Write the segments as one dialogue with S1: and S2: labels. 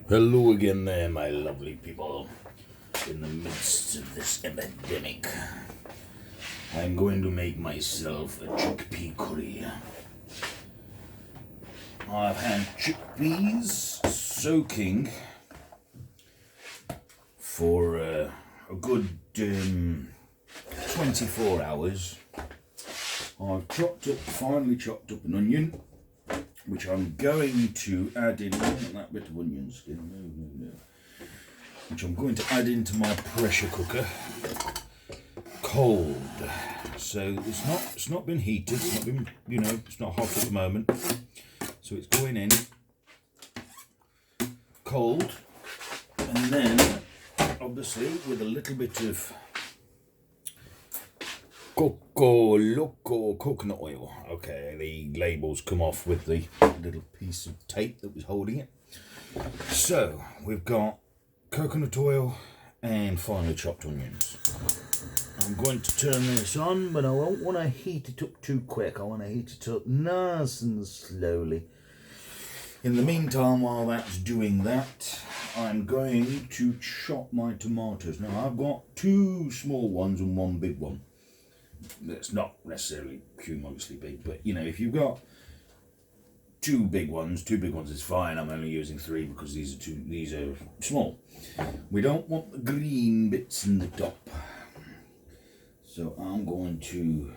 S1: Hello again there, my lovely people. In the midst of this epidemic, I'm going to make myself a chickpea curry. I've had chickpeas soaking for a good 24 hours. I've finally chopped up an onion, which I'm going to add in, that bit of onion skin, no, which I'm going to add into my pressure cooker, cold. So it's not been heated, it's not been, it's not hot at the moment. So it's going in cold, and then obviously with a little bit of coconut oil. Okay, the labels come off with the little piece of tape that was holding it. So we've got coconut oil and finely chopped onions. I'm going to turn this on, but I won't want to heat it up too quick. I want to heat it up nice and slowly. In the meantime, while that's doing that, I'm going to chop my tomatoes. Now I've got two small ones and one big one. That's not necessarily humongously big, but if you've got two big ones is fine. I'm only using three because these are small. We don't want the green bits in the top, so I'm going to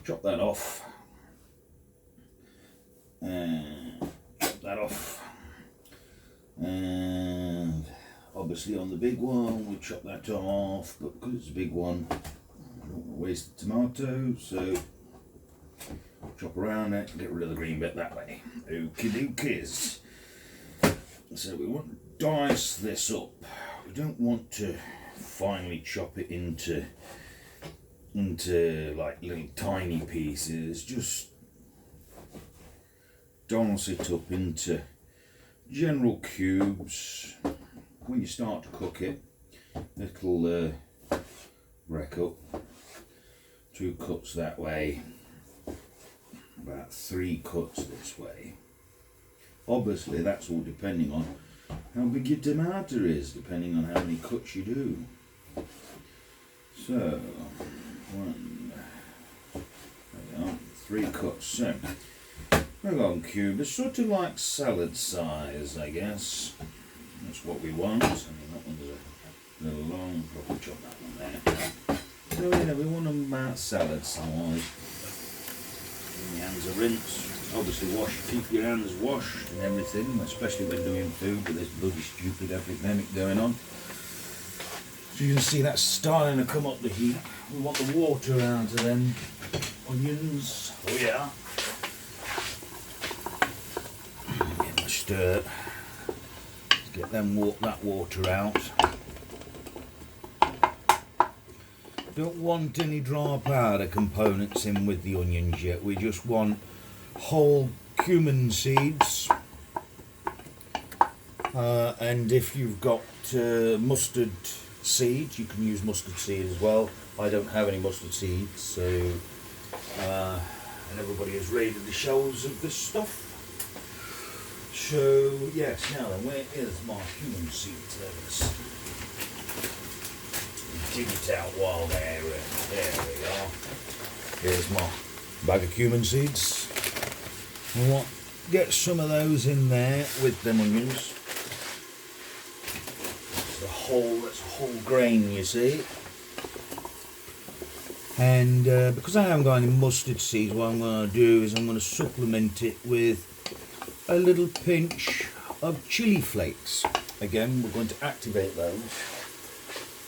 S1: chop that off and and obviously on the big one we chop that off, but because it's a big one I don't want to waste the tomato, so chop around it, get rid of the green bit that way. Okie dokies. So we want to dice this up. We don't want to finely chop it into like little tiny pieces, just dice it up into general cubes. When you start to cook it, it'll wreck up. 2 cuts that way, about 3 cuts this way. Obviously that's all depending on how big your tomato is, depending on how many cuts you do. So 3 cuts. So we're on cube. It's sort of like salad size, I guess. That's what we want. I mean, that one's a little long. Probably chop that one there. So we want them about salad size. Your hands are rinsed. Obviously keep your hands washed and everything, especially when doing food with this bloody stupid epidemic going on. So you can see that's starting to come up the heat. We want the water out of them onions. Oh yeah. Get my stir. Get that water out. Don't want any dry powder components in with the onions yet. We just want whole cumin seeds, and if you've got mustard seeds, you can use mustard seed as well. I don't have any mustard seeds, so and everybody has raided the shelves of this stuff. So yes, now then, where is my cumin seeds? Dig it out while there we are. Here's my bag of cumin seeds. I get some of those in there with them onions. That's a whole grain, you see. And because I haven't got any mustard seeds, what I'm going to do is I'm going to supplement it with a little pinch of chili flakes. Again, we're going to activate those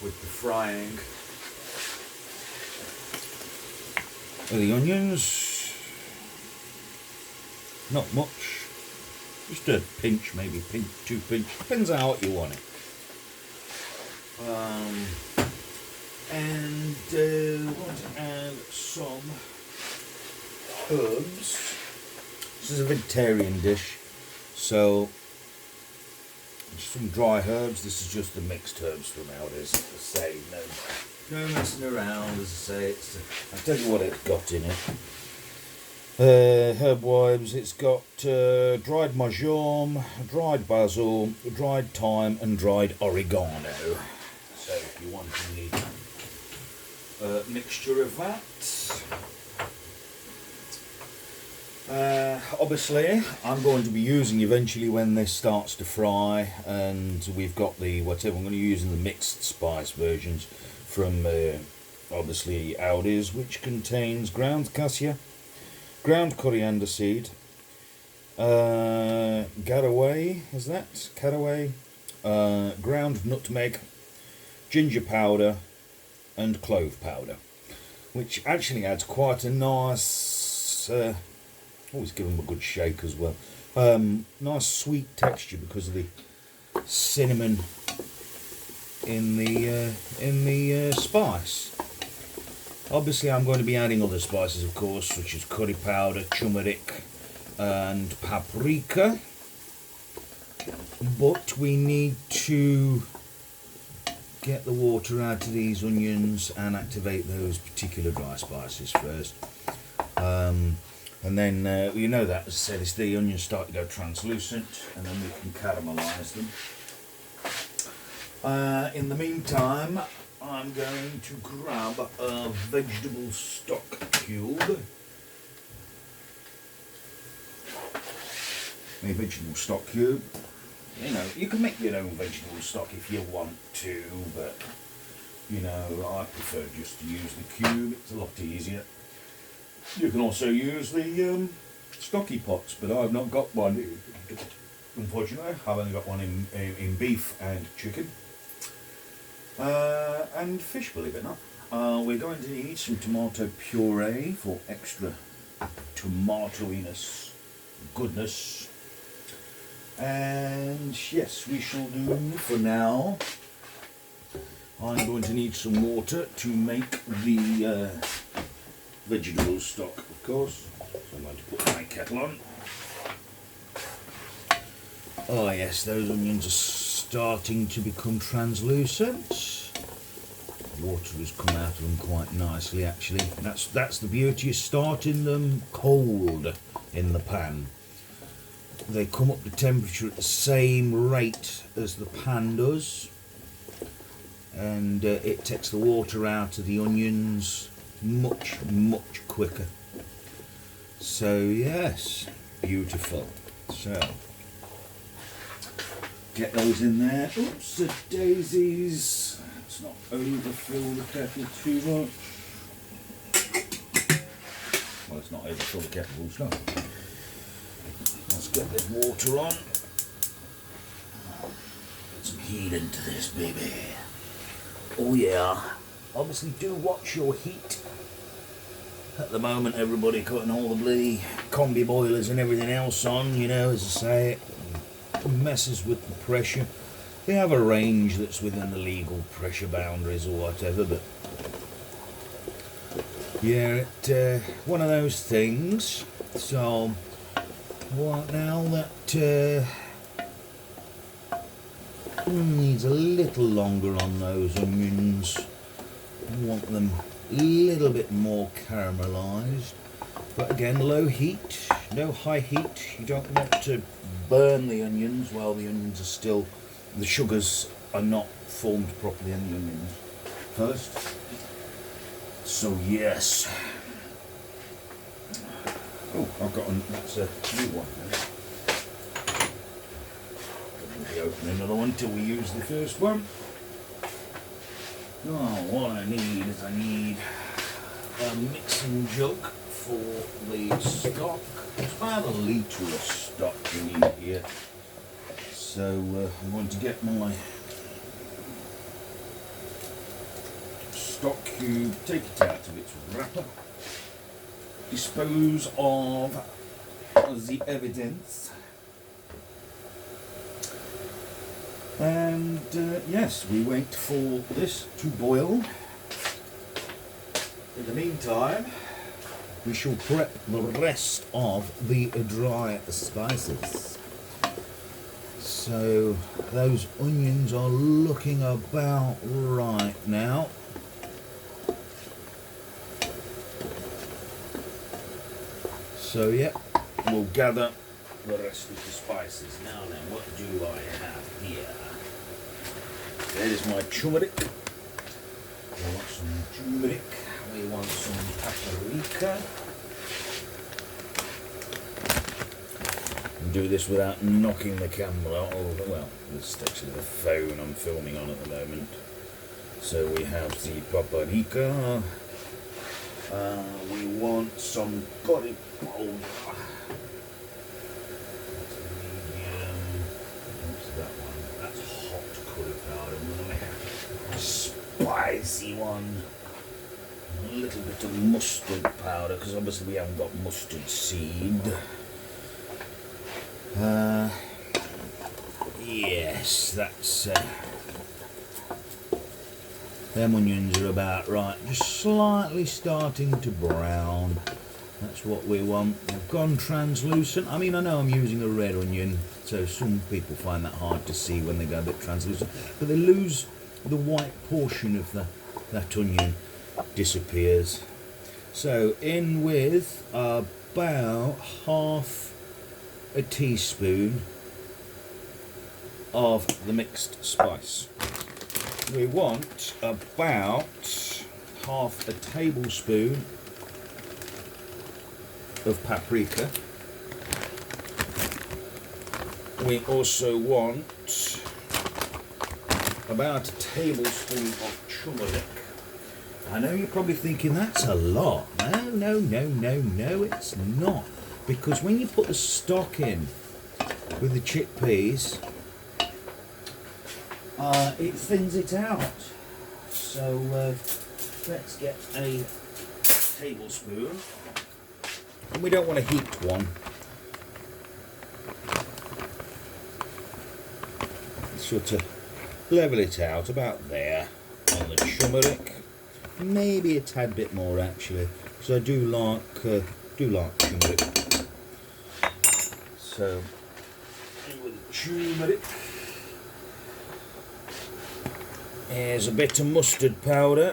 S1: with the frying of the onions. Not much, just a pinch, maybe 2 pinch, depends on how hot you want it. And we're going to add some herbs. This is a vegetarian dish, so some dry herbs. This is just the mixed herbs from nowadays. As I say, no messing around. As I say, I'll tell you what it's got in it. Herb wives, it's got dried marjoram, dried basil, dried thyme and dried oregano. So if you want the mixture of that. Obviously I'm going to be using eventually when this starts to fry, and we've got the whatever, I'm going to be using the mixed spice versions from obviously Aldi's, which contains ground cassia, ground coriander seed, caraway, ground nutmeg, ginger powder and clove powder, which actually adds quite a nice, always give them a good shake as well, nice sweet texture because of the cinnamon in the spice. Obviously I'm going to be adding other spices, of course, such as curry powder, turmeric and paprika, but we need to get the water out of these onions and activate those particular dry spices first. And then you know that, as I said, as the onions start to go translucent, and then we can caramelise them. In the meantime, I'm going to grab a vegetable stock cube. A vegetable stock cube. You know, you can make your own vegetable stock if you want to, but you know, I prefer just to use the cube. It's a lot easier. You can also use the stocky pots, but I've not got one. Unfortunately, I've only got one in beef and chicken. And fish, believe it or not. We're going to need some tomato puree for extra tomatoiness, goodness. And yes, we shall do for now. I'm going to need some water to make the vegetable stock, of course. So I'm going to put my kettle on. Oh yes, those onions are starting to become translucent. Water has come out of them quite nicely, actually. That's the beauty of starting them cold in the pan. They come up to temperature at the same rate as the pan does, and it takes the water out of the onions much quicker. So yes, beautiful. So get those in there. Oops, the daisies. Let's not overfill the kettle too much. Well, let's not overfill the kettle full stop. Let's get this water on. Get some heat into this baby. Oh yeah. Obviously do watch your heat. At the moment everybody cutting all the bloody combi boilers and everything else on, you know, as I say, it messes with the pressure. They have a range that's within the legal pressure boundaries or whatever, but yeah, one of those things. So what now that needs a little longer on those onions. Want them a little bit more caramelised, but again, low heat, no high heat. You don't want to burn the onions while the onions are still, the sugars are not formed properly in the onions first. So yes. Oh, I've got that's a new one. Don't be opening another one till we use the first one. Oh, what I need is a mixing jug for the stock. It's about a litre of stock we need here. So I'm going to get my stock cube, take it out of its wrapper, dispose of the evidence, and yes, we wait for this to boil. In the meantime, we shall prep the rest of the dry spices. So those onions are looking about right now. So yeah, we'll gather the rest of the spices. Now then, what do I have here? There's my turmeric. We want some turmeric. We want some paprika. Do this without knocking the camera over. Well, this is actually the phone I'm filming on at the moment. So we have the paprika. We want some curry powder. That's medium. What's that one? That's hot curry powder. And then we have a spicy one. A little bit of mustard powder, because obviously we haven't got mustard seed. Yes, that's them onions are about right, just slightly starting to brown. That's what we want. They've gone translucent. I mean, I know I'm using a red onion, so some people find that hard to see when they go a bit translucent, but they lose the white portion of that onion disappears. So in with about half a teaspoon of the mixed spice. We want about half a tablespoon of paprika. We also want about a tablespoon of turmeric. I know you're probably thinking that's a lot. No, it's not. Because when you put the stock in with the chickpeas, it thins it out. So let's get a tablespoon. And we don't want a heaped one. Sort of level it out about there on the turmeric. Maybe a tad bit more actually, because I do like turmeric. So with turmeric, here's a bit of mustard powder.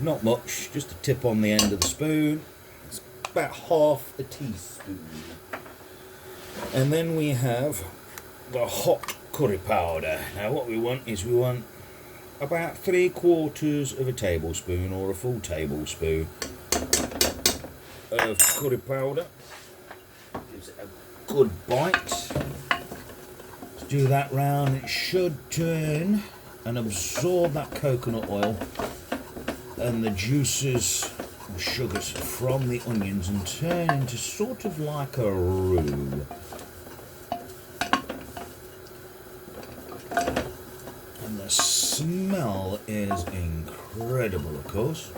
S1: Not much, just a tip on the end of the spoon. It's about half a teaspoon. And then we have the hot curry powder. Now what we want is about 3/4 of a tablespoon or a full tablespoon of curry powder. Gives it a good bite. Let's do that round. It should turn and absorb that coconut oil and the juices and sugars from the onions and turn into sort of like a roux. And the smell is incredible, of course.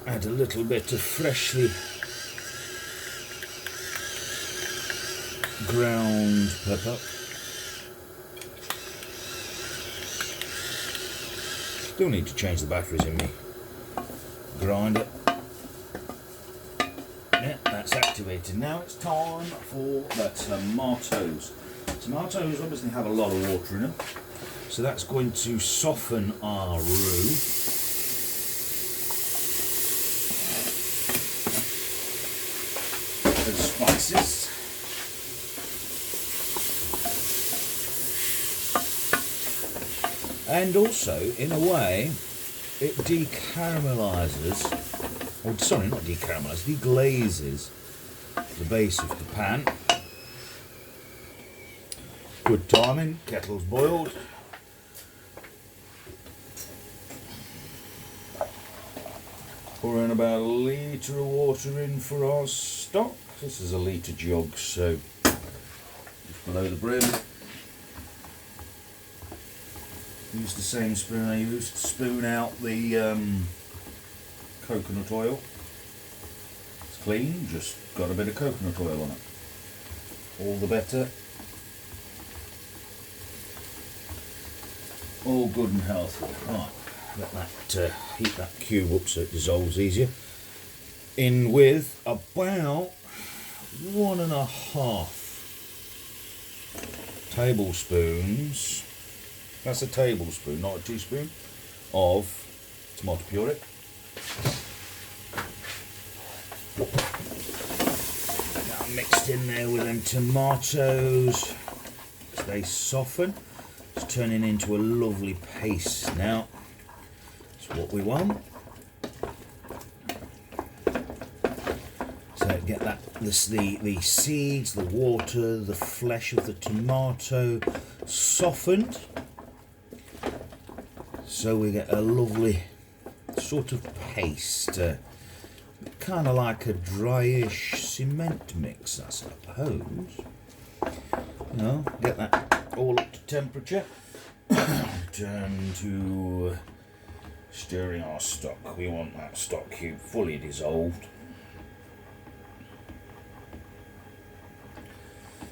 S1: Add a little bit of freshly ground pepper. Still need to change the batteries in me grinder. Yeah, that's activated. Now it's time for the tomatoes. Tomatoes obviously have a lot of water in them, so that's going to soften our roux. And spices. And also, in a way, it decaramelises, or sorry, not decaramelises, deglazes the base of the pan. Good timing, kettle's boiled. Pour in about 1 litre of water in for our stock. This is a litre jug, so just below the brim. Use the same spoon I used to spoon out the coconut oil. It's clean, just got a bit of coconut oil on it. All the better. All good and healthy. Right, let that heat that cube up so it dissolves easier. In with about 1.5 tablespoons. That's a tablespoon, not a teaspoon, of tomato puree. Now mixed in there with them tomatoes as they soften. It's turning into a lovely paste now. That's what we want. So get that the seeds, the water, the flesh of the tomato softened. So we get a lovely sort of paste, kind of like a dryish cement mix, I suppose. You know, get that all up to temperature. Turn to stirring our stock. We want that stock cube fully dissolved.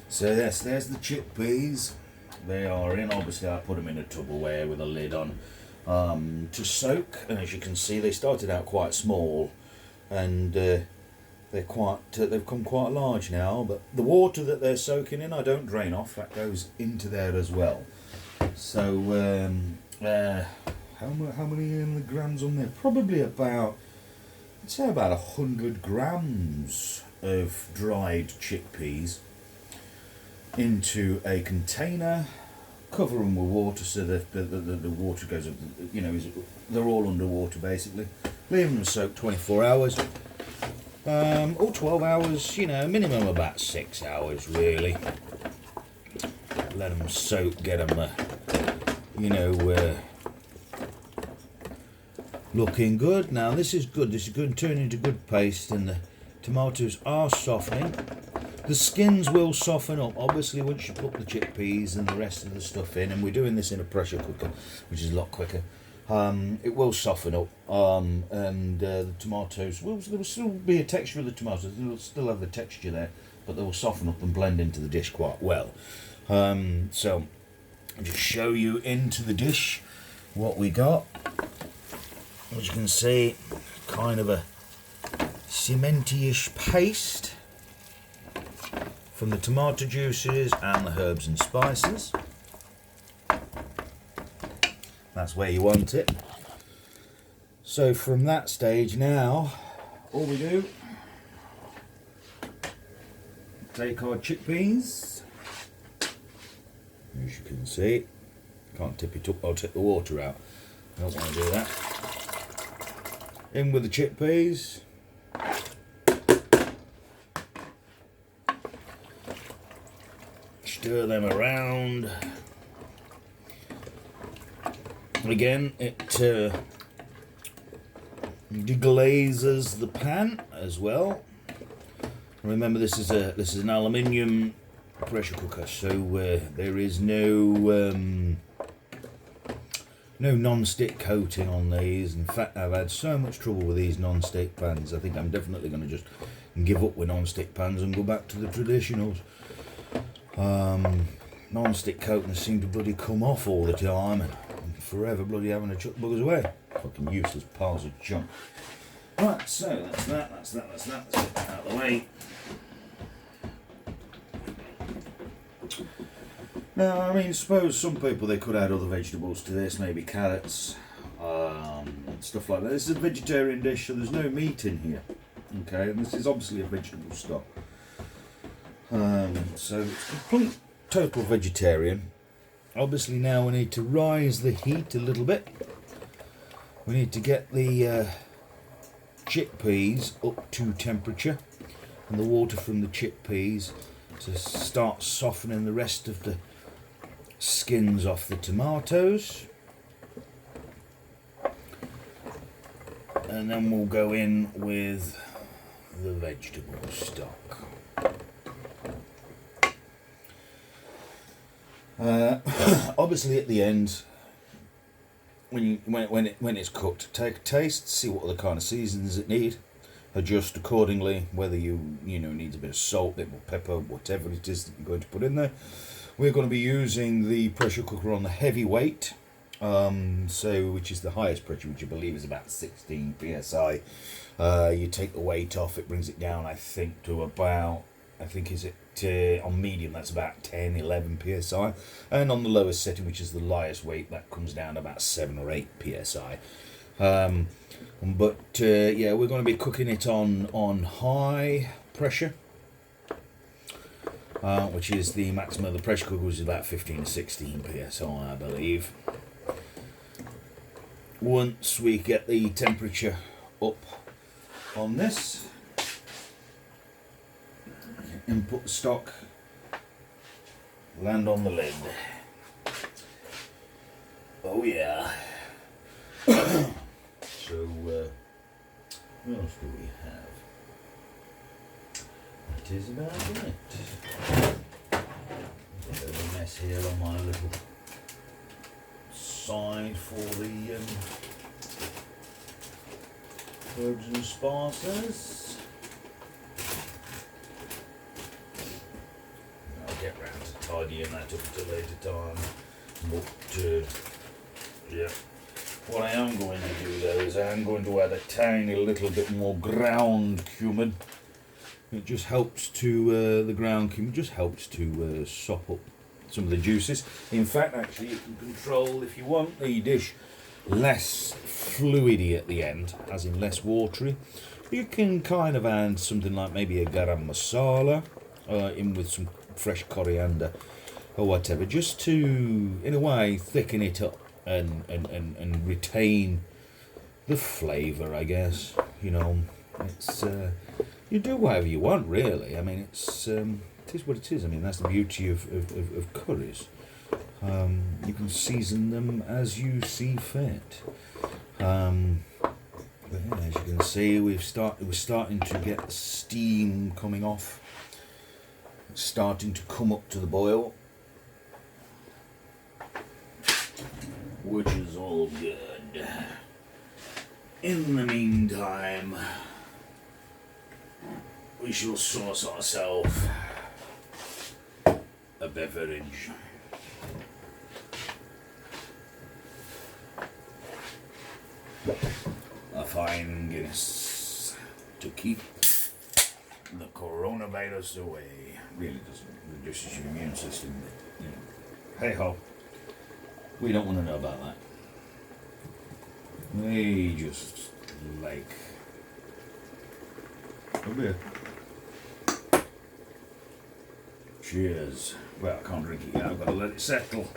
S1: So yes, there's the chickpeas. They are in. Obviously, I put them in a Tupperware with a lid on to soak. And as you can see, they started out quite small, and they've come quite large now. But the water that they're soaking in, I don't drain off. That goes into there as well. So how many grams on there? Probably about, I'd say about 100 grams of dried chickpeas into a container, cover them with water so that the water goes up, you know, they're all underwater basically. Leave them soak 24 hours, or 12 hours, you know, minimum about 6 hours really. Let them soak, get them, you know, looking good. Now this is good, turn into good paste, and the tomatoes are softening. The skins will soften up, obviously, once you put the chickpeas and the rest of the stuff in, and we're doing this in a pressure cooker, which is a lot quicker. It will soften up, and the tomatoes, there will still be a texture of the tomatoes, they'll still have the texture there, but they will soften up and blend into the dish quite well. So, I'll just show you into the dish what we got. As you can see, kind of a cementy-ish paste from the tomato juices and the herbs and spices. That's where you want it. So from that stage now, all we do, take our chickpeas, as you can see, can't tip it up, I'll take the water out, I don't want to do that. In with the chickpeas. Stir them around. Again, it deglazes the pan as well. Remember, this is an aluminium pressure cooker, so there is no non-stick coating on these. In fact, I've had so much trouble with these non-stick pans. I think I'm definitely going to just give up with non-stick pans and go back to the traditionals. Non-stick coatings seem to bloody come off all the time, and I'm forever bloody having to chuck buggers away. Fucking useless piles of junk. Right, so that's that. Let's get that out of the way. Now, I mean, suppose some people, they could add other vegetables to this, maybe carrots, stuff like that. This is a vegetarian dish, so there's no meat in here. Okay, and this is obviously a vegetable stock. So it's complete total vegetarian. Obviously now we need to rise the heat a little bit. We need to get the chickpeas up to temperature, and the water from the chickpeas to start softening the rest of the skins off the tomatoes. And then we'll go in with the vegetable stock. Obviously at the end, when it's cooked, take a taste, see what other kind of seasonings it need, adjust accordingly, whether you needs a bit of salt, a bit more pepper, whatever it is that you're going to put in there. We're going to be using the pressure cooker on the heavyweight, which is the highest pressure, which I believe is about 16 psi. You take the weight off, it brings it down, I think, to about, on medium, that's about 10, 11 psi, and on the lowest setting, which is the lightest weight, that comes down to about 7 or 8 psi. But yeah, we're going to be cooking it on high pressure, which is the maximum of the pressure cooker, which is about 15 to 16 psi, I believe. Once we get the temperature up on this, input the stock, land on the lid. Oh yeah. So, what else do we have? That is about it. A bit of a mess here on my little side for the herbs and spices. I'll get round to tidying that up at a later time. But, yeah. What I am going to do though is I am going to add a tiny little bit more ground cumin. It just helps to, the ground cumin just helps to sop up some of the juices. In fact, actually, you can control, if you want the dish less fluidy at the end, as in less watery, you can kind of add something like maybe a garam masala in with some fresh coriander or whatever, just to, in a way, thicken it up and retain the flavour, I guess. You know, it's you do whatever you want, really. I mean, it is what it is. I mean, that's the beauty of curries. You can season them as you see fit. But yeah, as you can see, we're starting to get steam coming off. It's starting to come up to the boil, which is all good. In the meantime, we shall source ourselves a beverage. A fine Guinness to keep the coronavirus away. Really doesn't reduce your immune system, but, you know, hey ho. We don't want to know about that. We just like a beer. Cheers. Well, I can't drink it yet, I've got to let it settle.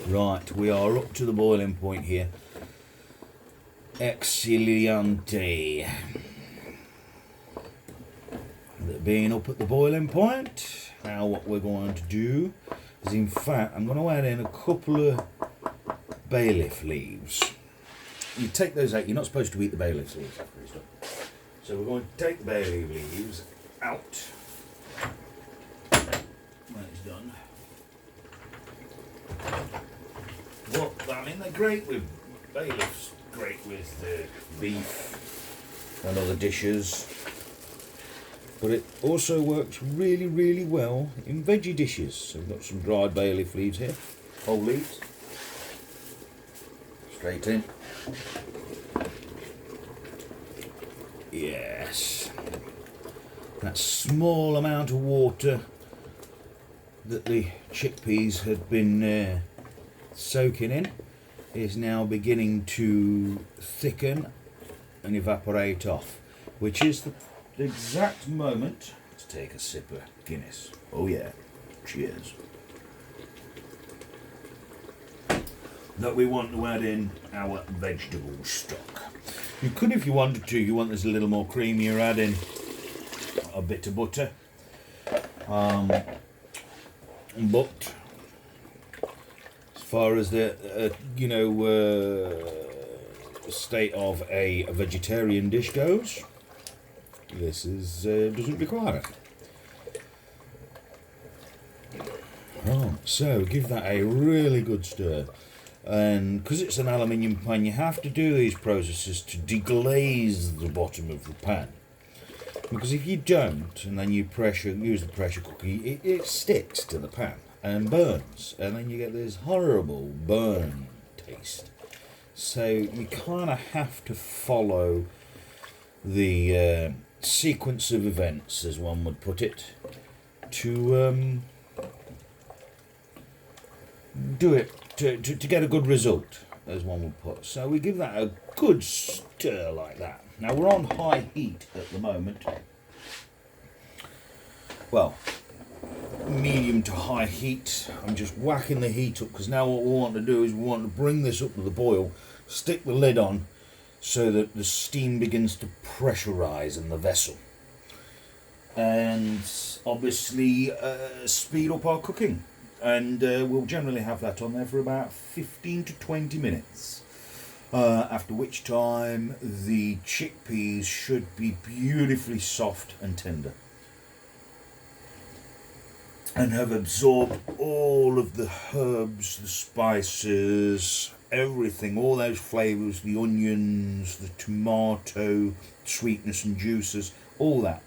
S1: Right, we are up to the boiling point here. Excelente. That being up at the boiling point, now what we're going to do is, in fact, I'm going to add in a couple of bay leaf leaves. You take those out. You're not supposed to eat the bay leaf leaves after it's done. So we're going to take the bay leaf leaves out when it's done. Well, I mean, they're great with bay leaves. Great with beef and other dishes. But it also works really, really well in veggie dishes. So we've got some dried bay leaf leaves here, whole leaves. Straight in. Yes. That small amount of water that the chickpeas had been soaking in is now beginning to thicken and evaporate off, which is the exact moment to take a sip of Guinness. Oh yeah, cheers. That we want to add in our vegetable stock. You could, if you wanted to, you want this a little more creamier, add in a bit of butter. But as far as the state of a vegetarian dish goes, this is doesn't require it. Right, so give that a really good stir, and because it's an aluminium pan, you have to do these processes to deglaze the bottom of the pan. Because if you don't, and then you use the pressure cooker, it sticks to the pan and burns, and then you get this horrible burn taste. So you kind of have to follow the sequence of events, as one would put it, to do it to get a good result. as one would put. So we give that a good stir like that. Now we're on high heat at the moment. Well, medium to high heat. I'm just whacking the heat up because now what we want to do is we want to bring this up to the boil, stick the lid on so that the steam begins to pressurize in the vessel, and obviously speed up our cooking. And we'll generally have that on there for about 15 to 20 minutes, after which time the chickpeas should be beautifully soft and tender and have absorbed all of the herbs, the spices, everything, all those flavours, the onions, the tomato, sweetness and juices, all that,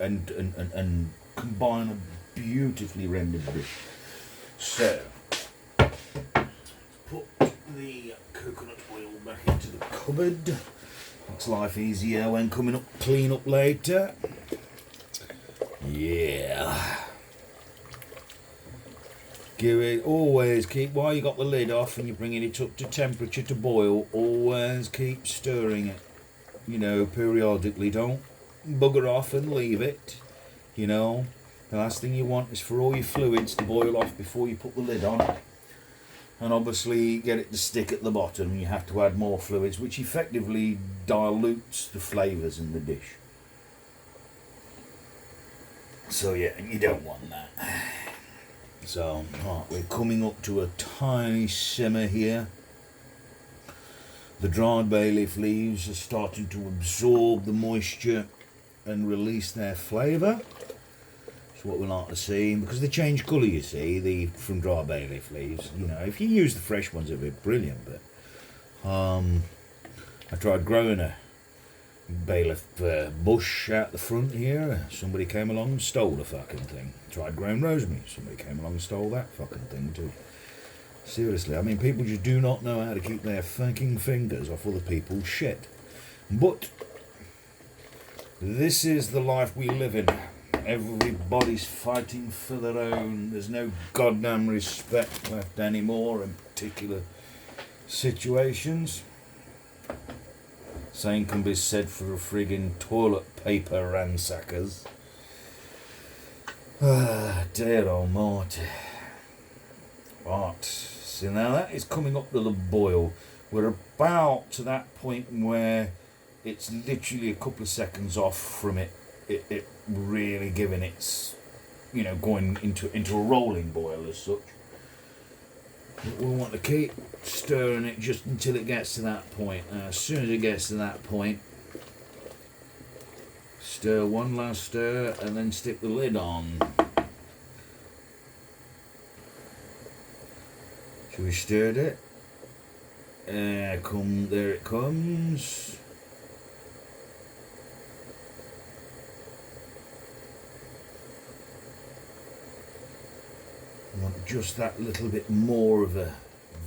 S1: and combine a beautifully rendered dish. So, put the coconut oil back into the cupboard. Makes life easier when coming up clean up later. Yeah. Give it, always keep, while you got the lid off and you're bringing it up to temperature to boil, always keep stirring it, you know, periodically. Don't bugger off and leave it, you know. The last thing you want is for all your fluids to boil off before you put the lid on, and obviously get it to stick at the bottom. You have to add more fluids, which effectively dilutes the flavours in the dish. So yeah, you don't want that. So right, we're coming up to a tiny simmer here. The dried bay leaf leaves are starting to absorb the moisture and release their flavour. That's what we like to see, because they change colour, you see, from dry bay leaf leaves. You know, if you use the fresh ones, it'd be brilliant. But I tried growing a bay leaf bush out the front here. Somebody came along and stole the fucking thing. Tried growing rosemary. Somebody came along and stole that fucking thing too. Seriously, I mean, people just do not know how to keep their fucking fingers off other people's shit. But this is the life we live in. Everybody's fighting for their own. There's no goddamn respect left anymore in particular situations. Same can be said for a friggin' toilet paper ransackers. Ah, dear almighty. Right, so now that is coming up to the boil. We're about to that point where it's literally a couple of seconds off from it really giving its, you know, going into a rolling boil as such. But we'll want to keep stirring it just until it gets to that point. As soon as it gets to that point, stir one last stir and then stick the lid on. So we stirred it. There it comes. We want just that little bit more of a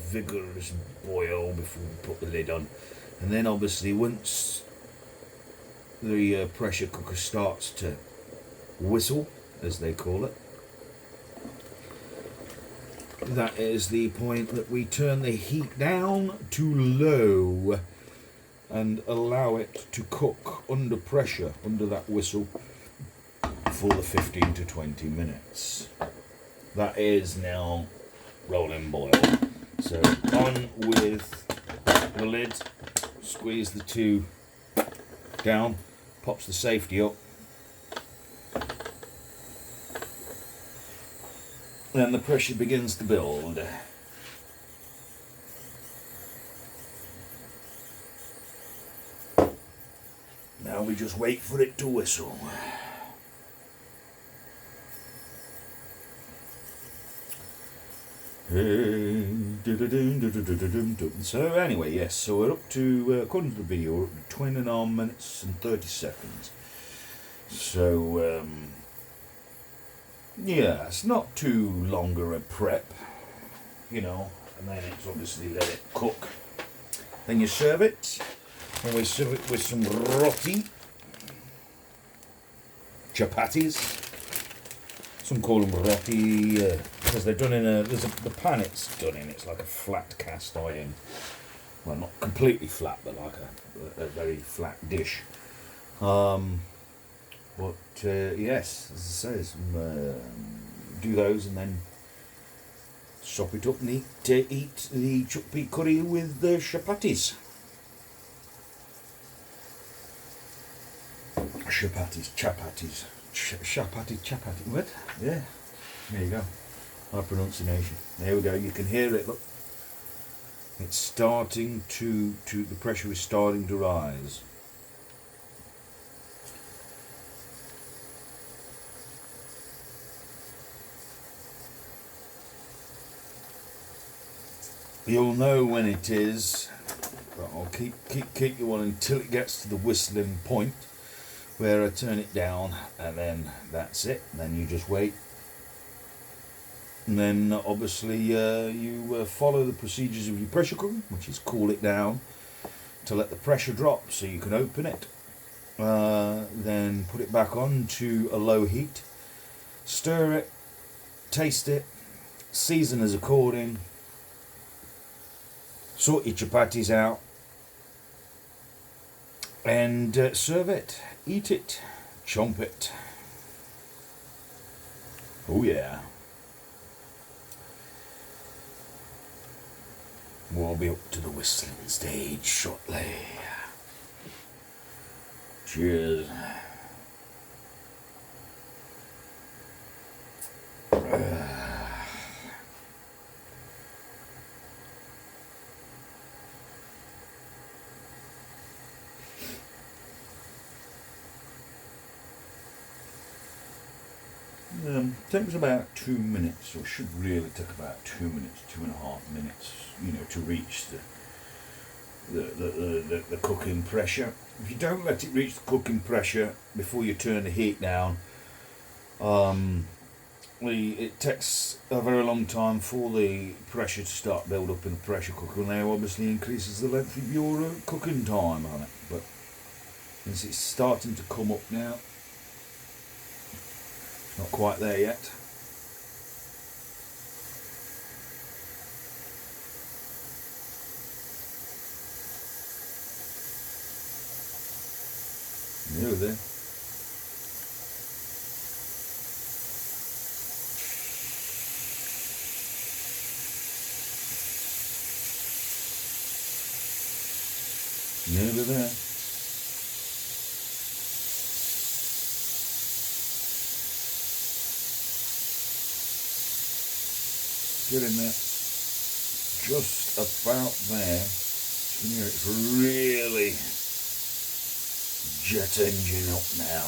S1: vigorous boil before we put the lid on. And then obviously once the pressure cooker starts to whistle, as they call it, that is the point that we turn the heat down to low and allow it to cook under pressure, under that whistle, for the 15 to 20 minutes. That is now rolling boil. So on with the lid, squeeze the two down, pops the safety up. Then the pressure begins to build. Now we just wait for it to whistle. So anyway, yes, so we're up to, according to the video, we're up to 29 minutes and 30 seconds. So, yeah, it's not too longer a prep, you know, and then it's obviously let it cook. Then you serve it, and we serve it with some roti, chapatis. Some call them roti, because they're done in the pan it's done in, it's like a flat cast iron. Well, not completely flat, but like a very flat dish. Yes, as it says, do those and then sop it up and eat the chickpea curry with the chapatis. Chapatis. Chapati. What? Yeah. There you go. My pronunciation. There we go. You can hear it. Look. It's starting to the pressure is starting to rise. You'll know when it is, but I'll keep you on until it gets to the whistling point where I turn it down, and then that's it. Then you just wait. And then obviously you follow the procedures of your pressure cooker, which is cool it down to let the pressure drop so you can open it. Then put it back on to a low heat, stir it, taste it, season as according, sort your chapatis out, and serve it, eat it, chomp it. Oh yeah. We'll be up to the whistling stage shortly. Cheers. Takes about 2 minutes, or should really take about 2 minutes, 2.5 minutes, to reach the cooking pressure. If you don't let it reach the cooking pressure before you turn the heat down, it takes a very long time for the pressure to start build up in the pressure cooker, and now obviously increases the length of your cooking time on it. But since it's starting to come up now, not quite there yet. Nearly there. Nearly there. Get in there. Just about there. You hear it's really jet engine up now.